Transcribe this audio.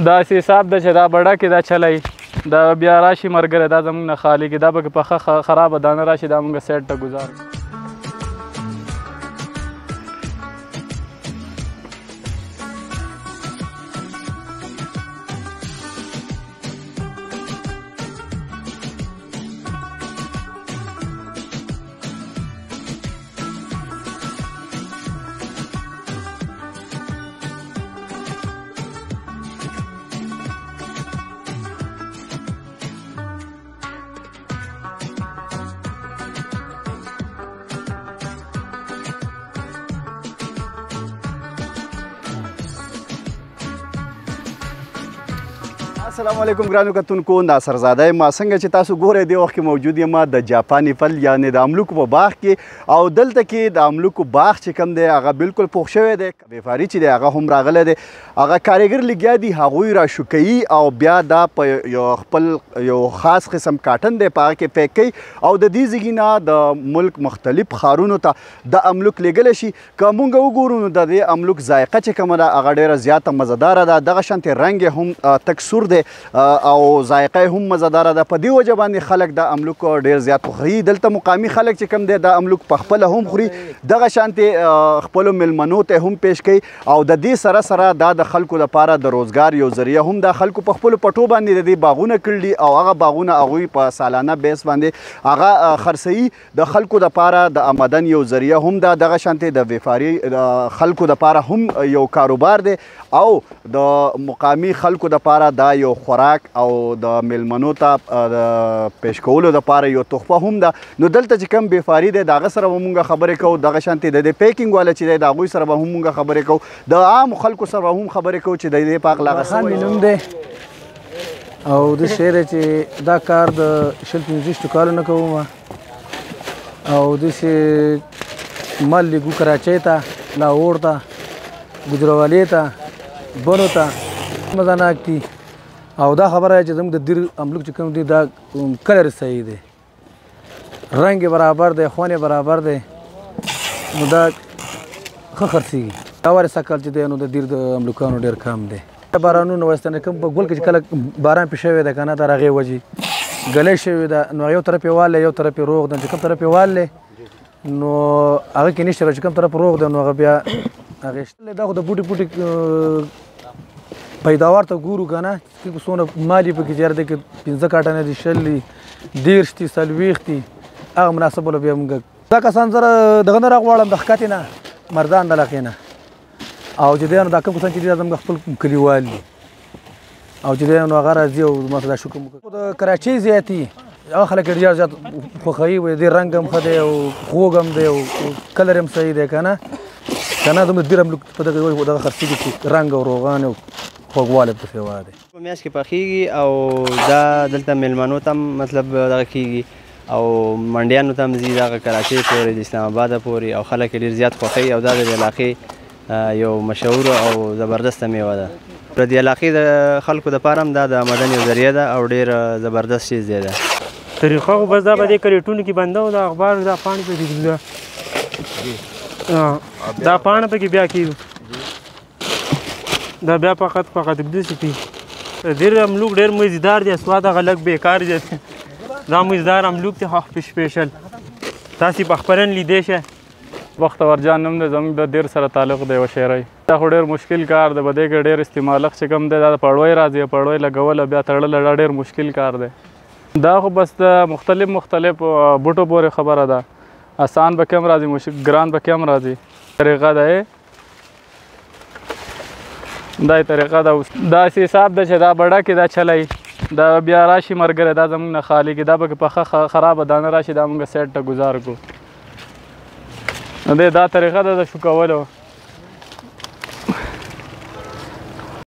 داسې حساب ده چې دا بډه کې دا چلی دا بیا راشي ملګری دا زموږ نه خالي کې دا به پخه خرابه دانه راشي دا مونږ سیټ ته ګزار السلام علیکم ګرانو کتونکو ناصر زاده ما څنګه چې تاسو ګورئ دی وخت کې موجود یم د جاپاني فل یعنی د املوکو په باغ کې او دلته کې د املوکو باغ چې کوم دی هغه بالکل پوخ شوی دی بیفاري چې دی هغه هم راغلی دی هغه کاریګر لګیا دي هغوی را شو کوي او بیا دا په یو خپل یو خاص قسم کاټن دی په هغه کې پیک کوي او د دې ځای نه د ملک مختلف ښارونو ته د املوک لیږلی شي که موږ وګورو نو د دې املوک ذایقه چې کومه ده هغه ډېره زیاته مزهداره ده دغه شانتې رنګ یې هم تک سور دی او ذایقه هم مزهداره ده په دې وجه باندې خلک د املوک ډېر زیات خوښوي دلته مقامي خلک چې کوم دی د املوک په خپله هم خوري دغه شانتې خپلو میلمنو ته هم پیش کوي او د دې سره سره دا د خلکو لپاره د روزګار یو ذریعه هم د خلکو په خپلو پټو باندې د دې باغونه کړي دي او هغه باغونه هغوی په سالانه بیس باندې هغه خرڅوي د خلکو لپاره د آمدن یو ذریعه هم ده دغه شانتې د بیفاري خلکو لپاره هم یو کاروبار دی او د مقامي خلکو لپاره دا یو خوراک او د میلمنو ته د پیش کولو لپاره یو تحفه هم ده نو دلته چې کوم بیفاري دی د هغه سره به مونږ خبرې کوو دغه شانتې د دې پیکینګ والا چې دی د هغوی سره به هم مونږ خبرې کوو د عامو خلکو سره به هم خبرې کوو چې د دې په هکله خان مې نوم دی او د شی دی چې دا کار د 15 کالو نه کوم او داسې مال لیږو کراچۍ ته لاهور ته ګوجرالي ته بنو ته مزاناک دي او دا خبره چې زموږ د دیر املوک چې کوم دی دا کلر صحیح دی رنګ برابر دی خوند برابر دی نو دا ښه خرڅېږي دا وارې سږ کال چې دی نو د دیر د املوکانو ډېر کم دی بارانونه وایستنه کوم په ګل کې چې کله باران پې شوی دی که نه د هغې وجې ګلی شوې ده نو یو طرف یې والی یو طرف یې روغ ده چې کوم طرف یې والی نو هغه کې نشته چې کوم طرف روغ ده نو هغه بیا هغې دا خو د بوټي پیداوار ته ګورو که نه چې څومره مال یې پکې زیات دی که 15 کاټنه دي 20 دي 30 دي 40 دي هغه مناسب ولا بیا موږ دا کسان سره دغه نه راغواړم د ښکتې نه مردان د علاقې نه او چې دی نو دا کوم کسان چې دي دا زموږ خپل کلیوال دي او چې دی نو هغه راځي او ما ته دا شکر وکړو د کراچۍ زیاتي هغه خلک یې ډېر زیات خوښوي وایي دې رنګ هم ښه دی او خوږ هم دی او کلر هم صحیح دی که نه زموږ ډېر هم په دغه خرڅېږي چې رنګ او روغان او خوږوالی پکې واده په میاشت کې پخېږي او دا دلته میلمنو ته هم مطلب دغه کېږي او منډیانو ته هم ځي دغه کراچۍ پورې د اسلام آباده پورې او خلک یې ډېر زیات خوښوي او دا د دې علاقې یو مشهوره او زبردسته میوه ده د دې علاقې د خلکو دپاره هم دا د آمدن یو ذریعه ده او ډېر زبردست چیز دی ده طریقه خو بس دا به دې کریټونو کې بنده و د اخبار دا پاڼې پکې دا پاڼه پکې بیا کېږي دا بیا فقط داسې پي ډېر املوک ډېر مزیدار دی سواد هغه لږ بیکار دی دا مزیدار املوک دی سپیشل تاسې په خپرن لیدی شئ بختور جان نوم دی زموږ د دیر سره تعلق دی وشیری دا خو ډېر مشکل کار دی په دې کې ډېر استعمالښت چې کوم دی دا د پړوی راځي پړوی لګول بیا تړل دا ډېر مشکل کار دی دا خو بس د مختلف بوټو پورې خبره ده آسان به کم راځي ګران به کم راځي طریقه ده دا طریقه ده داسې حساب ده چې دا بډه کې دا چلی دا بیا راشي ملګری دا زموږ نه خالي کې دا به پخه خرابه دانه راشي دا مونږ سیټ ته ګزار کړو نو دا طریقه ده د شو کولو